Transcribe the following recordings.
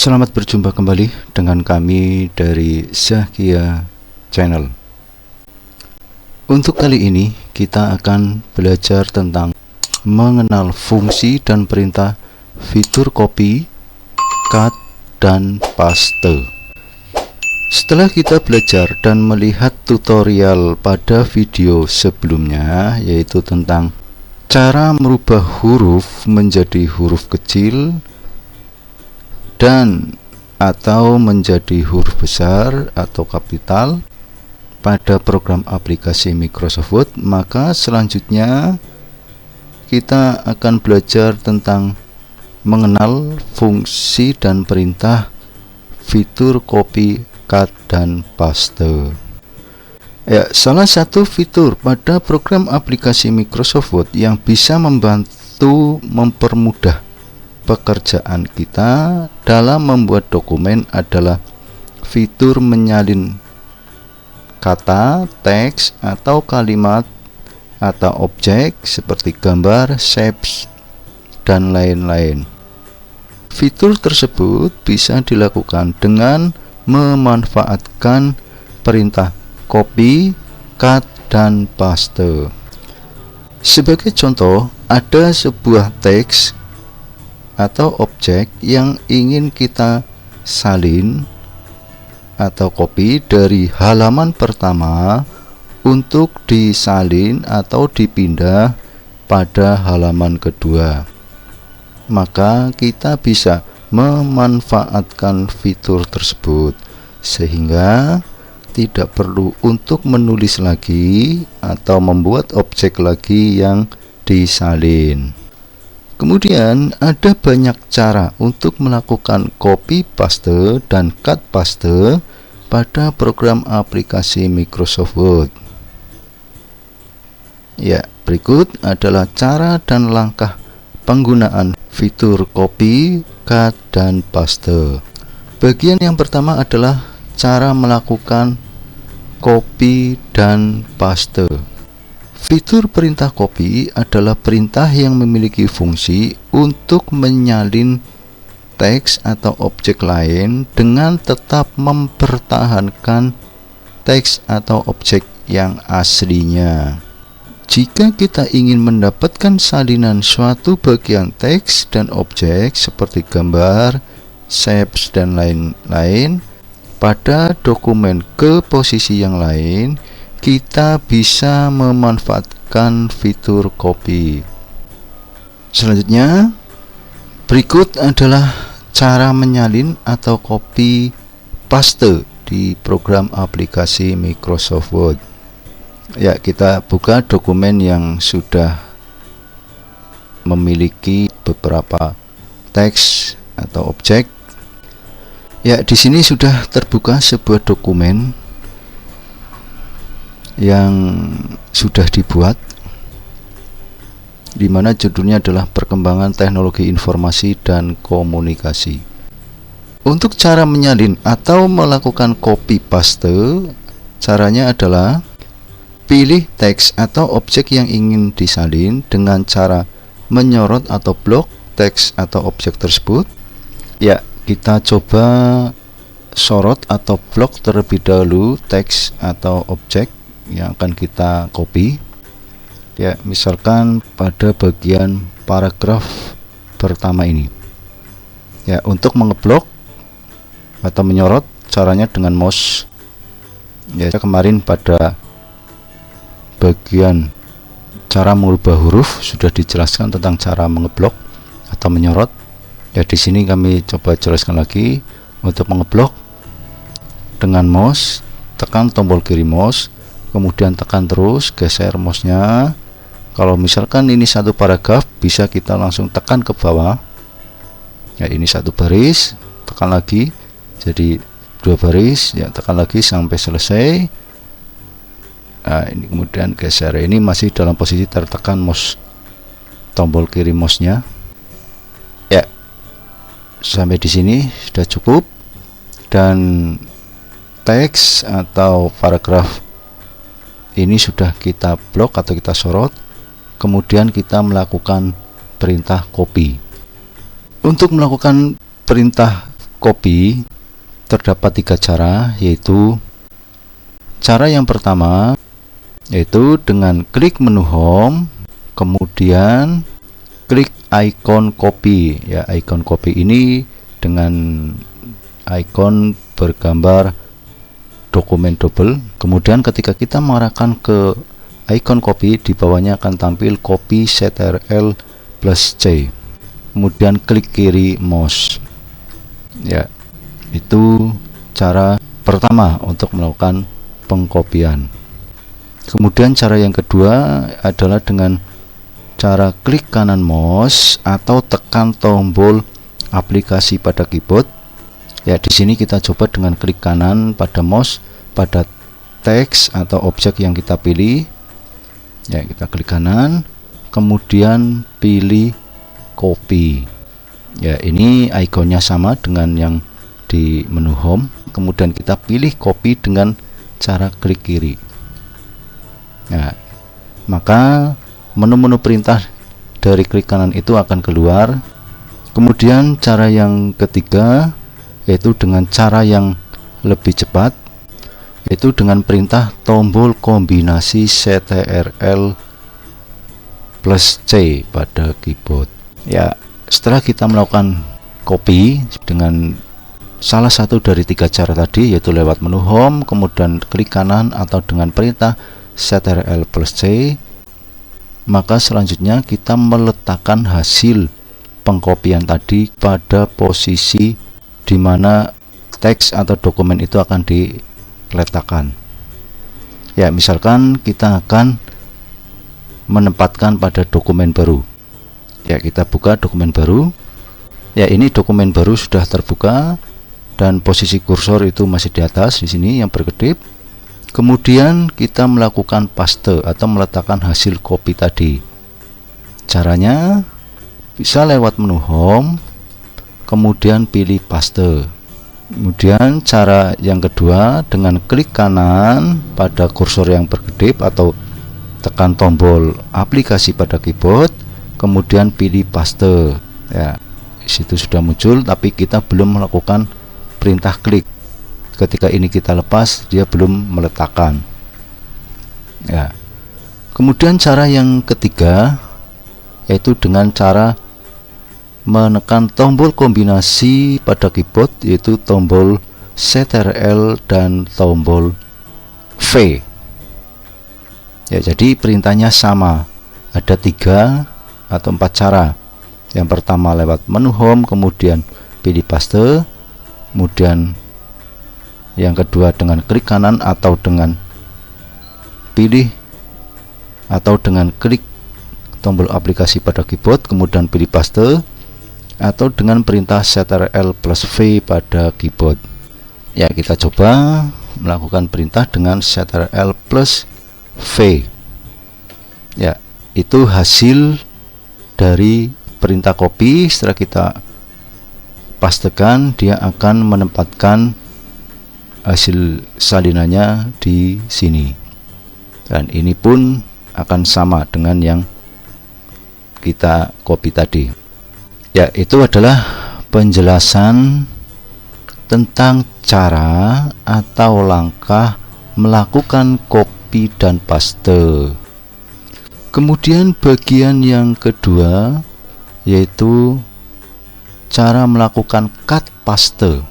Selamat berjumpa kembali dengan kami dari Zahkia Channel. Untuk kali ini kita akan belajar tentang mengenal fungsi dan perintah fitur copy, cut, dan paste. Setelah kita belajar dan melihat tutorial pada video sebelumnya, yaitu tentang cara merubah huruf menjadi huruf kecil dan atau menjadi huruf besar atau kapital pada program aplikasi Microsoft Word, maka selanjutnya kita akan belajar tentang mengenal fungsi dan perintah fitur copy, cut, dan paste. Ya, salah satu fitur pada program aplikasi Microsoft Word yang bisa membantu mempermudah pekerjaan kita dalam membuat dokumen adalah fitur menyalin kata, teks, atau kalimat atau objek seperti gambar, shapes, dan lain-lain. Fitur tersebut bisa dilakukan dengan memanfaatkan perintah copy, cut, dan paste. Sebagai contoh, ada sebuah teks atau objek yang ingin kita salin atau copy dari halaman pertama untuk disalin atau dipindah pada halaman kedua. Maka kita bisa memanfaatkan fitur tersebut sehingga tidak perlu untuk menulis lagi atau membuat objek lagi yang disalin. Kemudian ada banyak cara untuk melakukan copy paste dan cut paste pada program aplikasi Microsoft Word. Ya, berikut adalah cara dan langkah penggunaan fitur copy, cut, dan paste. Bagian yang pertama adalah cara melakukan copy dan paste. Fitur perintah copy adalah perintah yang memiliki fungsi untuk menyalin teks atau objek lain dengan tetap mempertahankan teks atau objek yang aslinya. Jika kita ingin mendapatkan salinan suatu bagian teks dan objek seperti gambar, shapes, dan lain-lain pada dokumen ke posisi yang lain, kita bisa memanfaatkan fitur copy. Selanjutnya, berikut adalah cara menyalin atau copy paste di program aplikasi Microsoft Word. Ya, kita buka dokumen yang sudah memiliki beberapa teks atau objek. Ya, di sini sudah terbuka sebuah dokumen yang sudah dibuat, di mana judulnya adalah perkembangan teknologi informasi dan komunikasi. Untuk cara menyalin atau melakukan copy paste, caranya adalah pilih teks atau objek yang ingin disalin dengan cara menyorot atau blok teks atau objek tersebut. Ya, kita coba sorot atau blok terlebih dahulu teks atau objek yang akan kita copy. Ya, misalkan pada bagian paragraf pertama ini. Ya, untuk mengeblok atau menyorot caranya dengan mouse. Ya, kemarin pada bagian cara mengubah huruf sudah dijelaskan tentang cara mengeblok atau menyorot. Ya, di sini kami coba jelaskan lagi. Untuk mengeblok dengan mouse, tekan tombol kiri mouse, kemudian tekan terus, geser mouse-nya. Kalau misalkan ini satu paragraf, bisa kita langsung tekan ke bawah. Ya, ini satu baris, tekan lagi jadi dua baris, ya tekan lagi sampai selesai. Nah, ini kemudian geser. Ini masih dalam posisi tertekan mouse, tombol kiri mouse-nya. Ya, sampai di sini sudah cukup. Dan teks atau paragraf ini sudah kita blok atau kita sorot. Kemudian kita melakukan perintah copy. Untuk melakukan perintah copy terdapat 3 cara, yaitu cara yang pertama yaitu dengan klik menu home, kemudian klik icon copy. Ya, icon copy ini dengan icon bergambar dokumen double. Kemudian ketika kita mengarahkan ke icon copy, di bawahnya akan tampil copy CTRL plus C. Kemudian klik kiri mouse. Ya, itu cara pertama untuk melakukan pengkopian. Kemudian cara yang kedua adalah dengan cara klik kanan mouse atau tekan tombol aplikasi pada keyboard. Ya, di sini kita coba dengan klik kanan pada mouse pada teks atau objek yang kita pilih. Ya, kita klik kanan, kemudian pilih copy. Ya, ini ikonnya sama dengan yang di menu home. Kemudian kita pilih copy dengan cara klik kiri. Nah, maka menu-menu perintah dari klik kanan itu akan keluar. Kemudian cara yang ketiga yaitu dengan cara yang lebih cepat, yaitu dengan perintah tombol kombinasi CTRL plus C pada keyboard. Ya, setelah kita melakukan copy dengan salah satu dari 3 cara tadi, yaitu lewat menu home, kemudian klik kanan atau dengan perintah CTRL plus C, maka selanjutnya kita meletakkan hasil pengkopian tadi pada posisi di mana teks atau dokumen itu akan diletakkan. Ya, misalkan kita akan menempatkan pada dokumen baru. Ya, kita buka dokumen baru. Ya, ini dokumen baru sudah terbuka dan posisi kursor itu masih di atas di sini yang berkedip. Kemudian kita melakukan paste atau meletakkan hasil copy tadi. Caranya bisa lewat menu home, kemudian pilih paste. Kemudian cara yang kedua dengan klik kanan pada kursor yang berkedip atau tekan tombol aplikasi pada keyboard, kemudian pilih paste. Ya, situ sudah muncul, tapi kita belum melakukan perintah klik. Ketika ini kita lepas, dia belum meletakkan. Ya. Kemudian cara yang ketiga yaitu dengan cara menekan tombol kombinasi pada keyboard, yaitu tombol CTRL dan tombol V. Ya, jadi perintahnya sama, ada 3 atau 4 cara. Yang pertama lewat menu home, kemudian pilih paste, kemudian yang kedua dengan klik kanan atau dengan pilih atau dengan klik tombol aplikasi pada keyboard, kemudian pilih paste, atau dengan perintah CTRL plus V pada keyboard. Ya, kita coba melakukan perintah dengan CTRL plus V. Ya, itu hasil dari perintah copy. Setelah kita pastekan, dia akan menempatkan hasil salinannya di sini, dan ini pun akan sama dengan yang kita copy tadi. Ya, itu adalah penjelasan tentang cara atau langkah melakukan copy dan paste. Kemudian bagian yang kedua yaitu cara melakukan cut paste.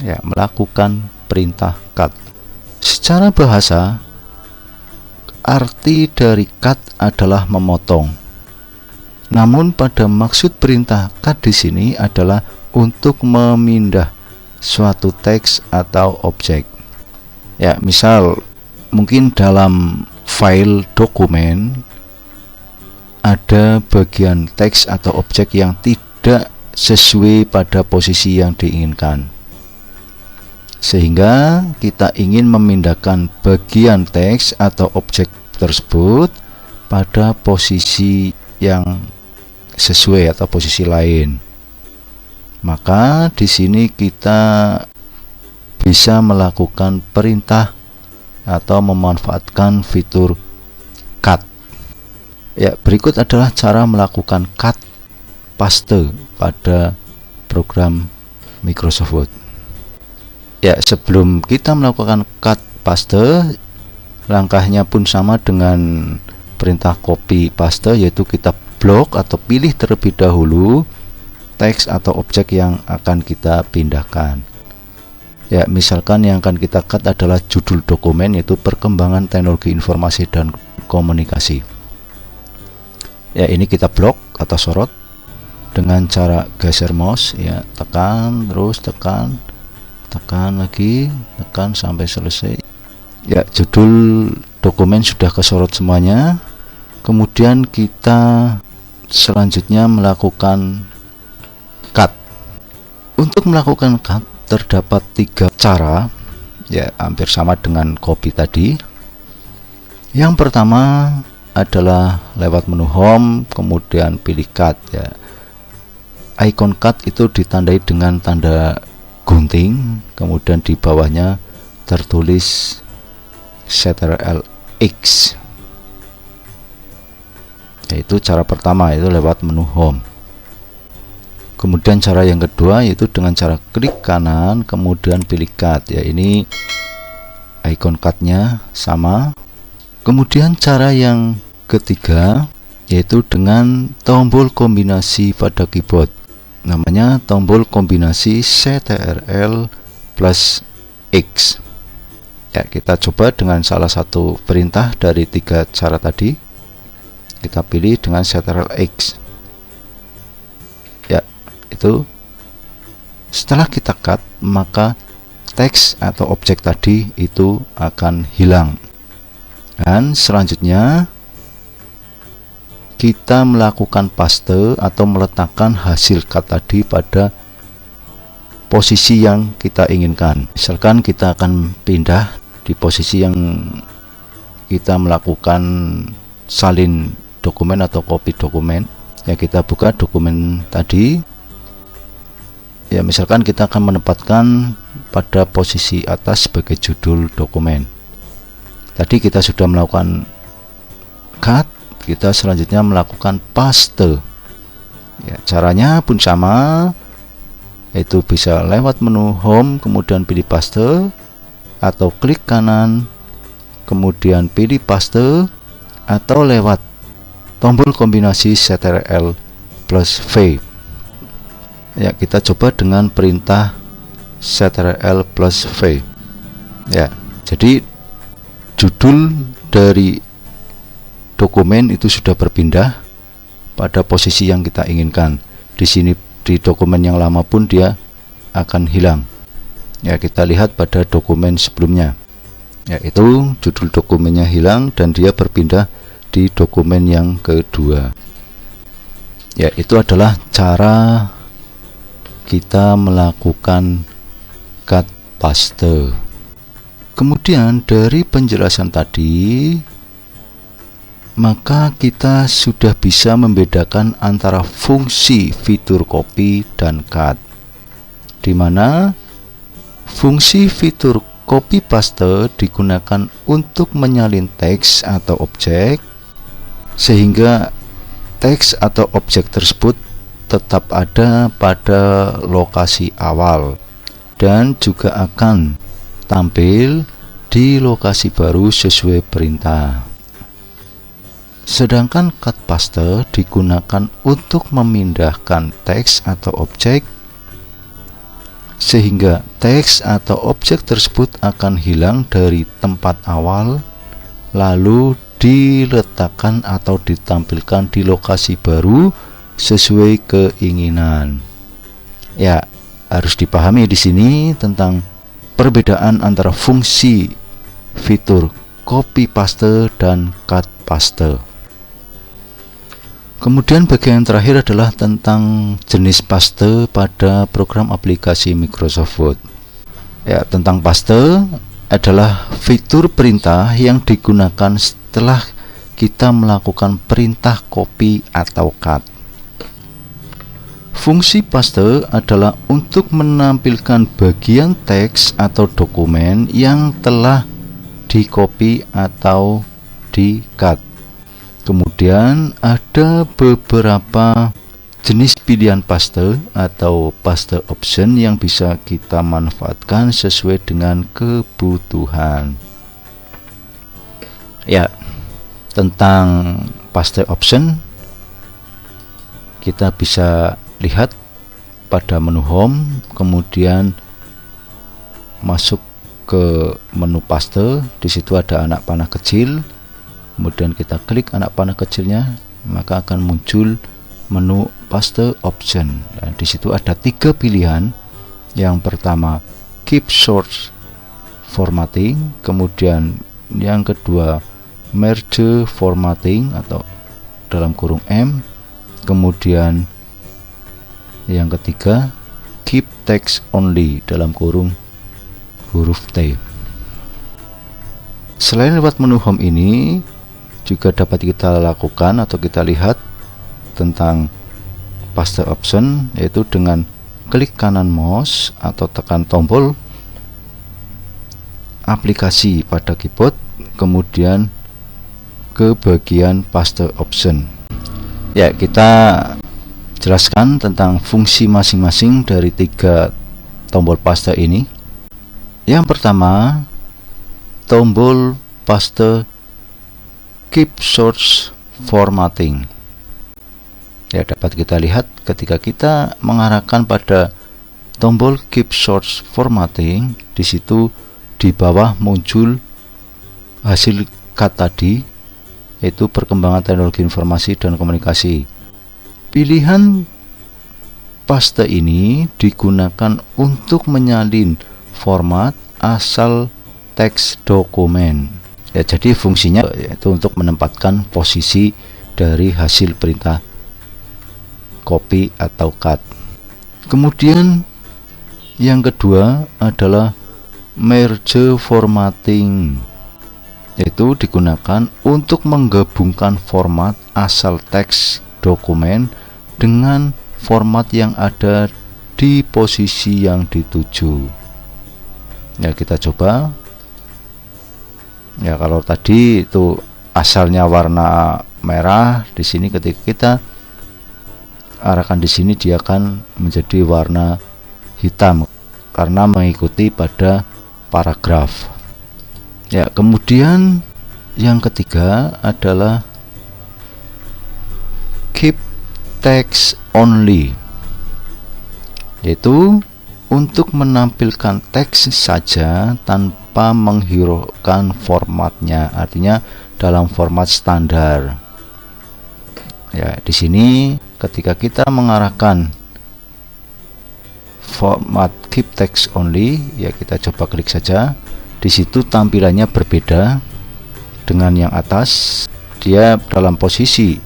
Ya, melakukan perintah cut. Secara bahasa, arti dari cut adalah memotong. Namun pada maksud perintah cut di sini adalah untuk memindah suatu teks atau objek. Ya, misal mungkin dalam file dokumen ada bagian teks atau objek yang tidak sesuai pada posisi yang diinginkan, sehingga kita ingin memindahkan bagian teks atau objek tersebut pada posisi yang sesuai atau posisi lain. Maka di sini kita bisa melakukan perintah atau memanfaatkan fitur cut. Ya, berikut adalah cara melakukan cut paste pada program Microsoft Word. Ya, sebelum kita melakukan cut paste, langkahnya pun sama dengan perintah copy paste, yaitu kita blok atau pilih terlebih dahulu teks atau objek yang akan kita pindahkan. Ya, misalkan yang akan kita cut adalah judul dokumen, yaitu perkembangan teknologi informasi dan komunikasi. Ya, ini kita blok atau sorot dengan cara geser mouse, ya, tekan terus, tekan lagi, tekan sampai selesai. Ya, judul dokumen sudah kesorot semuanya. Kemudian kita selanjutnya melakukan cut. Untuk melakukan cut terdapat 3 cara, ya, hampir sama dengan copy tadi. Yang pertama adalah lewat menu home, kemudian pilih cut, ya. Icon cut itu ditandai dengan tanda gunting, kemudian di bawahnya tertulis Ctrl X. Yaitu cara pertama, itu lewat menu home. Kemudian cara yang kedua yaitu dengan cara klik kanan kemudian pilih cut, ya, ini icon cutnya sama. Kemudian cara yang ketiga yaitu dengan tombol kombinasi pada keyboard, namanya tombol kombinasi Ctrl plus X. Ya, kita coba dengan salah satu perintah dari 3 cara tadi. Kita pilih dengan Ctrl X. Itu setelah kita cut, maka teks atau objek tadi itu akan hilang. Dan selanjutnya kita melakukan paste atau meletakkan hasil cut tadi pada posisi yang kita inginkan. Misalkan kita akan pindah di posisi yang kita melakukan salin dokumen atau copy dokumen. Ya, kita buka dokumen tadi. Ya, misalkan kita akan menempatkan pada posisi atas sebagai judul dokumen. Tadi kita sudah melakukan cut, kita selanjutnya melakukan paste. Ya, caranya pun sama, yaitu bisa lewat menu home kemudian pilih paste, atau klik kanan kemudian pilih paste, atau lewat tombol kombinasi Ctrl plus V. Ya, kita coba dengan perintah Ctrl plus V. Ya, jadi judul dari dokumen itu sudah berpindah pada posisi yang kita inginkan. Di sini di dokumen yang lama pun dia akan hilang. Ya, kita lihat pada dokumen sebelumnya. Ya, itu judul dokumennya hilang dan dia berpindah di dokumen yang kedua. Ya, itu adalah cara kita melakukan cut paste. Kemudian dari penjelasan tadi, maka kita sudah bisa membedakan antara fungsi fitur copy dan cut, di mana fungsi fitur copy paste digunakan untuk menyalin teks atau objek, sehingga teks atau objek tersebut tetap ada pada lokasi awal dan juga akan tampil di lokasi baru sesuai perintah. Sedangkan cut paste digunakan untuk memindahkan teks atau objek, sehingga teks atau objek tersebut akan hilang dari tempat awal lalu diletakkan atau ditampilkan di lokasi baru sesuai keinginan. Ya, harus dipahami di sini tentang perbedaan antara fungsi fitur copy paste dan cut paste. Kemudian bagian terakhir adalah tentang jenis paste pada program aplikasi Microsoft Word. Ya, tentang paste adalah fitur perintah yang digunakan setelah kita melakukan perintah copy atau cut. Fungsi paste adalah untuk menampilkan bagian teks atau dokumen yang telah di-copy atau di-cut. Kemudian ada beberapa jenis pilihan paste atau paste option yang bisa kita manfaatkan sesuai dengan kebutuhan. Ya, tentang paste option kita bisa lihat pada menu home, kemudian masuk ke menu paste. Di situ ada anak panah kecil, kemudian kita klik anak panah kecilnya, maka akan muncul menu paste option. Dan di situ ada 3 pilihan. Yang pertama keep source formatting, kemudian yang kedua merge formatting atau dalam kurung M, kemudian yang ketiga keep text only dalam kurung huruf T. Selain lewat menu home ini, juga dapat kita lakukan atau kita lihat tentang paste option, yaitu dengan klik kanan mouse atau tekan tombol aplikasi pada keyboard, kemudian ke bagian paste option. Ya, kita jelaskan tentang fungsi masing-masing dari 3 tombol paste ini. Yang pertama, tombol paste keep source formatting. Ya, dapat kita lihat ketika kita mengarahkan pada tombol keep source formatting, di situ di bawah muncul hasil cut tadi, yaitu perkembangan teknologi informasi dan komunikasi. Pilihan paste ini digunakan untuk menyalin format asal teks dokumen. Ya, jadi fungsinya yaitu untuk menempatkan posisi dari hasil perintah copy atau cut. Kemudian yang kedua adalah merge formatting, yaitu digunakan untuk menggabungkan format asal teks dokumen dengan format yang ada di posisi yang dituju. Ya, kita coba. Ya, kalau tadi itu asalnya warna merah, di sini ketika kita arahkan di sini dia akan menjadi warna hitam karena mengikuti pada paragraf. Ya, kemudian yang ketiga adalah keep text only, yaitu untuk menampilkan teks saja tanpa menghiraukan formatnya, artinya dalam format standar. Ya, di sini ketika kita mengarahkan format keep text only, ya kita coba klik saja. Di situ tampilannya berbeda dengan yang atas. Dia dalam posisi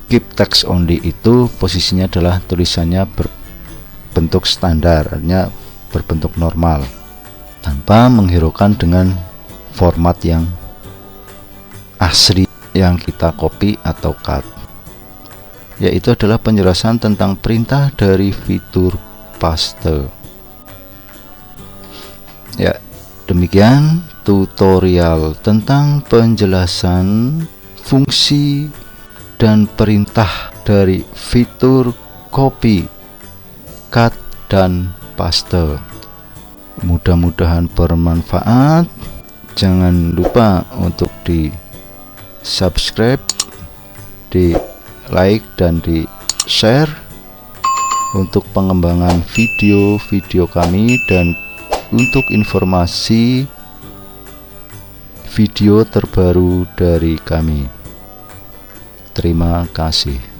keep text only itu posisinya adalah tulisannya berbentuk standar, artinya berbentuk normal, tanpa menghiraukan dengan format yang asli yang kita copy atau cut. Yaitu adalah penjelasan tentang perintah dari fitur paste. Ya, demikian tutorial tentang penjelasan fungsi dan perintah dari fitur copy, cut, dan paste. Mudah-mudahan bermanfaat. Jangan lupa untuk di subscribe, di like, dan di share untuk pengembangan video-video kami dan untuk informasi video terbaru dari kami. Terima kasih.